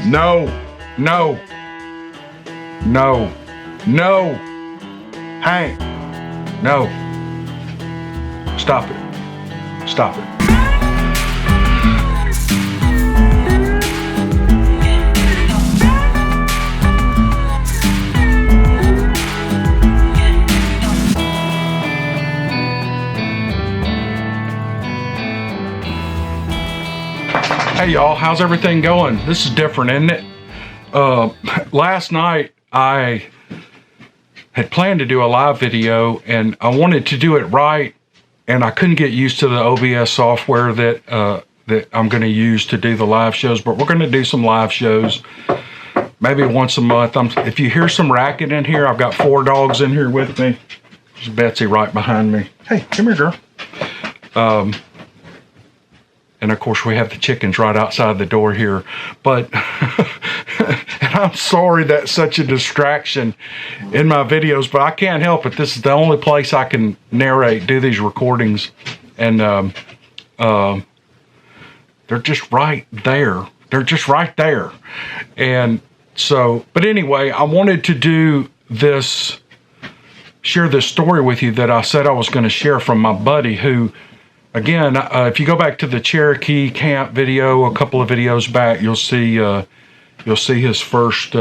No, no, no, no, Hank, no, stop it, stop it. Hey y'all, how's everything going? This is different, isn't it? Last night I had planned to do a live video and I wanted to do it right, and I couldn't get used to the OBS software that I'm going to use to do the live shows, but we're going to do some live shows maybe once a month. If you hear some racket in here, I've got 4 dogs in here with me. There's Betsy right behind me. Hey, come here, girl. And of course, we have the chickens right outside the door here. But, and I'm sorry that's such a distraction in my videos, but I can't help it. This is the only place I can narrate, do these recordings. And they're just right there. They're just right there. And so, but anyway, I wanted to do this, share this story with you that I said I was going to share from my buddy who, again, if you go back to the Cherokee camp video, a couple of videos back, you'll see his first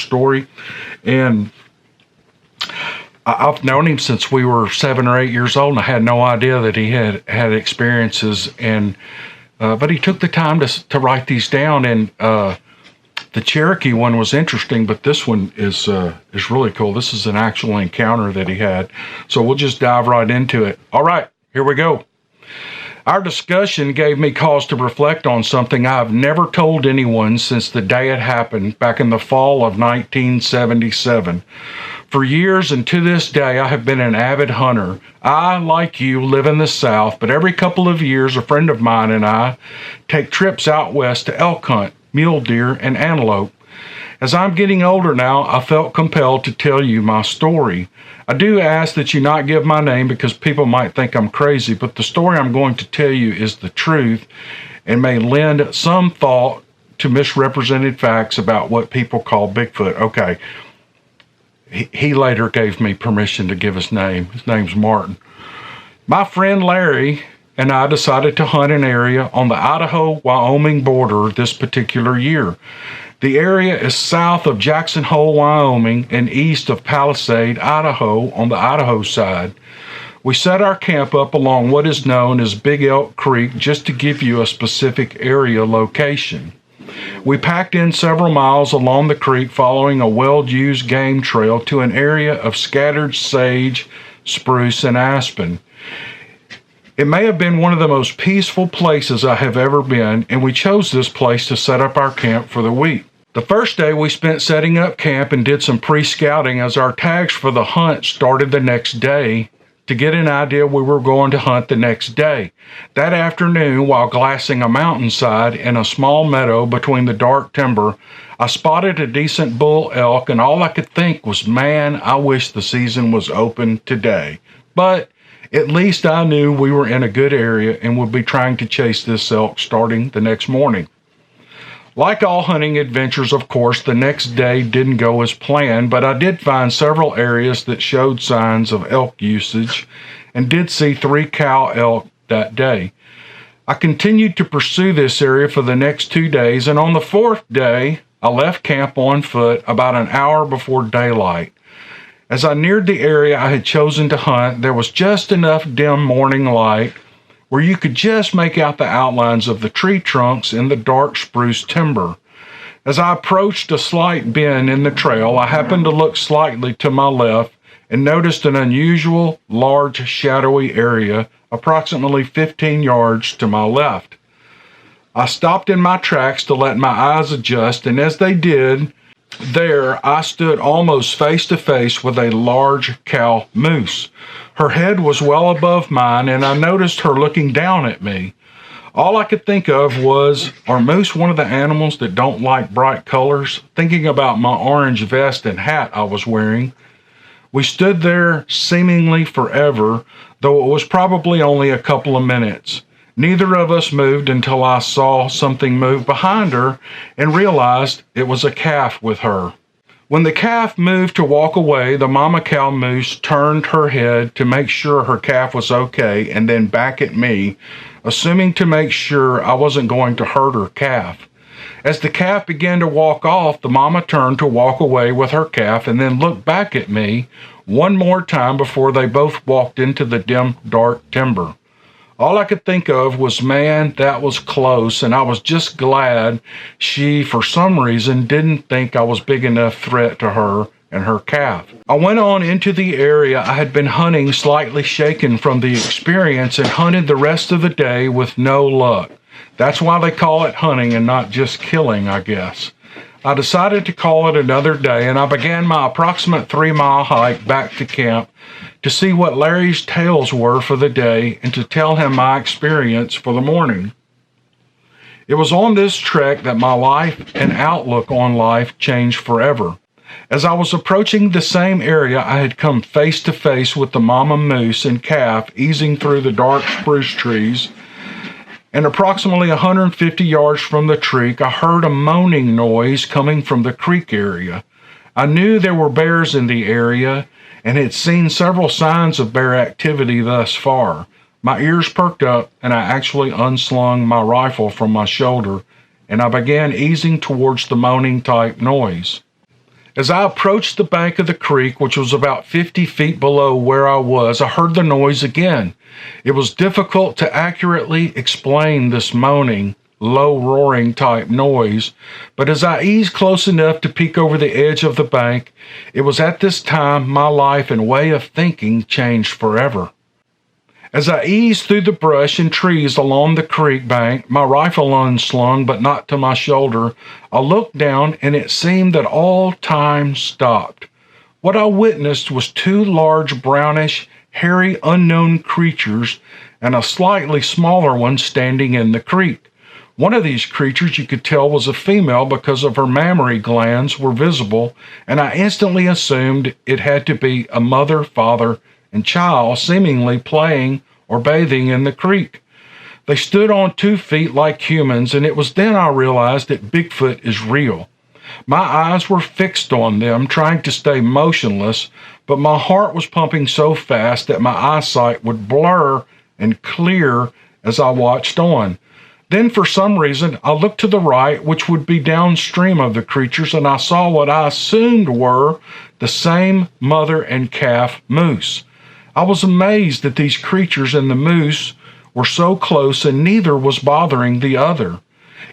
story. And I've known him since we were 7 or 8 years old, and I had no idea that he had experiences. And but he took the time to write these down. And the Cherokee one was interesting, but this one is really cool. This is an actual encounter that he had. So we'll just dive right into it. All right. Here we go. Our discussion gave me cause to reflect on something I have never told anyone since the day it happened back in the fall of 1977. For years and to this day, I have been an avid hunter. I, like you, live in the South, but every couple of years, a friend of mine and I take trips out west to elk hunt, mule deer, and antelope. As I'm getting older now, I felt compelled to tell you my story. I do ask that you not give my name because people might think I'm crazy, but the story I'm going to tell you is the truth and may lend some thought to misrepresented facts about what people call Bigfoot. Okay, he later gave me permission to give his name. His name's Martin. My friend Larry and I decided to hunt an area on the Idaho-Wyoming border this particular year. The area is south of Jackson Hole, Wyoming, and east of Palisade, Idaho, on the Idaho side. We set our camp up along what is known as Big Elk Creek, just to give you a specific area location. We packed in several miles along the creek following a well-used game trail to an area of scattered sage, spruce, and aspen. It may have been one of the most peaceful places I have ever been, and we chose this place to set up our camp for the week. The first day we spent setting up camp and did some pre-scouting as our tags for the hunt started the next day to get an idea we were going to hunt the next day. That afternoon, while glassing a mountainside in a small meadow between the dark timber, I spotted a decent bull elk, and all I could think was, man, I wish the season was open today. But at least I knew we were in a good area and would be trying to chase this elk starting the next morning. Like all hunting adventures, of course, the next day didn't go as planned, but I did find several areas that showed signs of elk usage and did see 3 cow elk that day. I continued to pursue this area for the next 2 days, and on the 4th day, I left camp on foot about an hour before daylight. As I neared the area I had chosen to hunt, there was just enough dim morning light where you could just make out the outlines of the tree trunks in the dark spruce timber. As I approached a slight bend in the trail, I happened to look slightly to my left and noticed an unusual, large, shadowy area approximately 15 yards to my left. I stopped in my tracks to let my eyes adjust, and as they did, there I stood almost face to face with a large cow moose. Her head was well above mine, and I noticed her looking down at me. All I could think of was, are moose one of the animals that don't like bright colors? Thinking about my orange vest and hat I was wearing. We stood there seemingly forever, though it was probably only a couple of minutes. Neither of us moved until I saw something move behind her and realized it was a calf with her. When the calf moved to walk away, the mama cow moose turned her head to make sure her calf was okay and then back at me, assuming to make sure I wasn't going to hurt her calf. As the calf began to walk off, the mama turned to walk away with her calf and then looked back at me one more time before they both walked into the dim, dark timber. All I could think of was, man, that was close, and I was just glad she, for some reason, didn't think I was big enough threat to her and her calf. I went on into the area I had been hunting, slightly shaken from the experience, and hunted the rest of the day with no luck. That's why they call it hunting and not just killing, I guess. I decided to call it another day, and I began my approximate 3-mile hike back to camp to see what Larry's tales were for the day and to tell him my experience for the morning. It was on this trek that my life and outlook on life changed forever. As I was approaching the same area, I had come face to face with the mama moose and calf easing through the dark spruce trees, and approximately 150 yards from the creek, I heard a moaning noise coming from the creek area. I knew there were bears in the area and had seen several signs of bear activity thus far. My ears perked up, and I actually unslung my rifle from my shoulder, and I began easing towards the moaning type noise. As I approached the bank of the creek, which was about 50 feet below where I was, I heard the noise again. It was difficult to accurately explain this moaning, low roaring type noise, but as I eased close enough to peek over the edge of the bank, it was at this time my life and way of thinking changed forever. As I eased through the brush and trees along the creek bank, my rifle unslung but not to my shoulder, I looked down and it seemed that all time stopped. What I witnessed was 2 large brownish, hairy, unknown creatures and a slightly smaller one standing in the creek. One of these creatures you could tell was a female because of her mammary glands were visible, and I instantly assumed it had to be a mother, father, and child seemingly playing or bathing in the creek. They stood on 2 feet like humans, and it was then I realized that Bigfoot is real. My eyes were fixed on them, trying to stay motionless, but my heart was pumping so fast that my eyesight would blur and clear as I watched on. Then for some reason, I looked to the right, which would be downstream of the creatures, and I saw what I assumed were the same mother and calf moose. I was amazed that these creatures and the moose were so close and neither was bothering the other.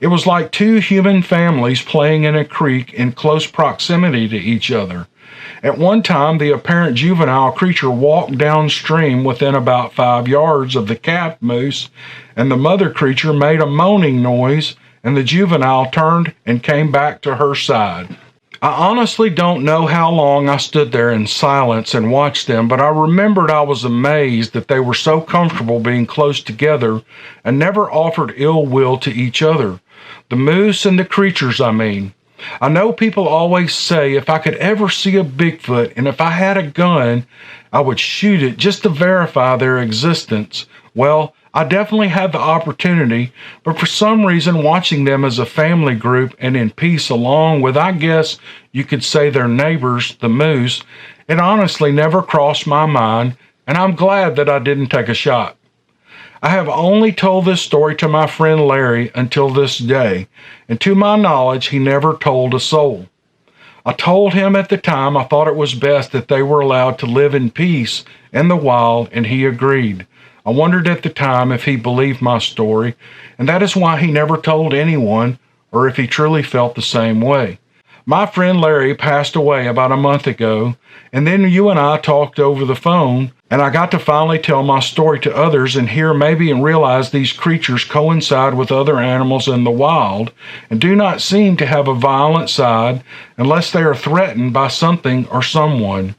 It was like 2 human families playing in a creek in close proximity to each other. At one time, the apparent juvenile creature walked downstream within about 5 yards of the calf moose, and the mother creature made a moaning noise, and the juvenile turned and came back to her side. I honestly don't know how long I stood there in silence and watched them, but I remembered I was amazed that they were so comfortable being close together and never offered ill will to each other. The moose and the creatures, I mean. I know people always say if I could ever see a Bigfoot and if I had a gun, I would shoot it just to verify their existence. Well, I definitely had the opportunity, but for some reason watching them as a family group and in peace along with, I guess you could say, their neighbors, the moose, it honestly never crossed my mind, and I'm glad that I didn't take a shot. I have only told this story to my friend Larry until this day, and to my knowledge, he never told a soul. I told him at the time I thought it was best that they were allowed to live in peace in the wild, and he agreed. I wondered at the time if he believed my story, and that is why he never told anyone, or if he truly felt the same way. My friend Larry passed away about a month ago, and then you and I talked over the phone, and I got to finally tell my story to others and hear maybe and realize these creatures coincide with other animals in the wild and do not seem to have a violent side unless they are threatened by something or someone.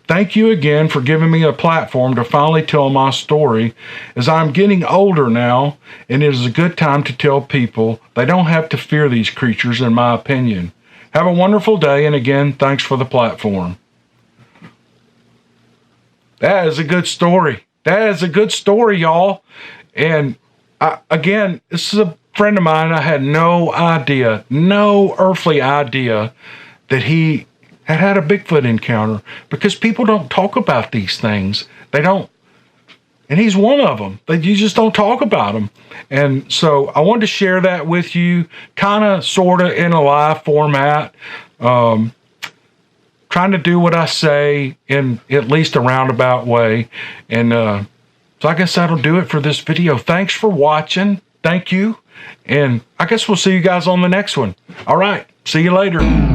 Thank you again for giving me a platform to finally tell my story, as I'm getting older now, and it is a good time to tell people they don't have to fear these creatures, in my opinion. Have a wonderful day, and again, thanks for the platform. That is a good story. That is a good story, y'all. And again, this is a friend of mine. I had no idea, no earthly idea that he had a Bigfoot encounter, because people don't talk about these things. They don't. And he's one of them, but you just don't talk about them. And so I wanted to share that with you, kind of, sort of in a live format, trying to do what I say in at least a roundabout way. And so I guess that'll do it for this video. Thanks for watching. Thank you. And I guess we'll see you guys on the next one. All right. See you later.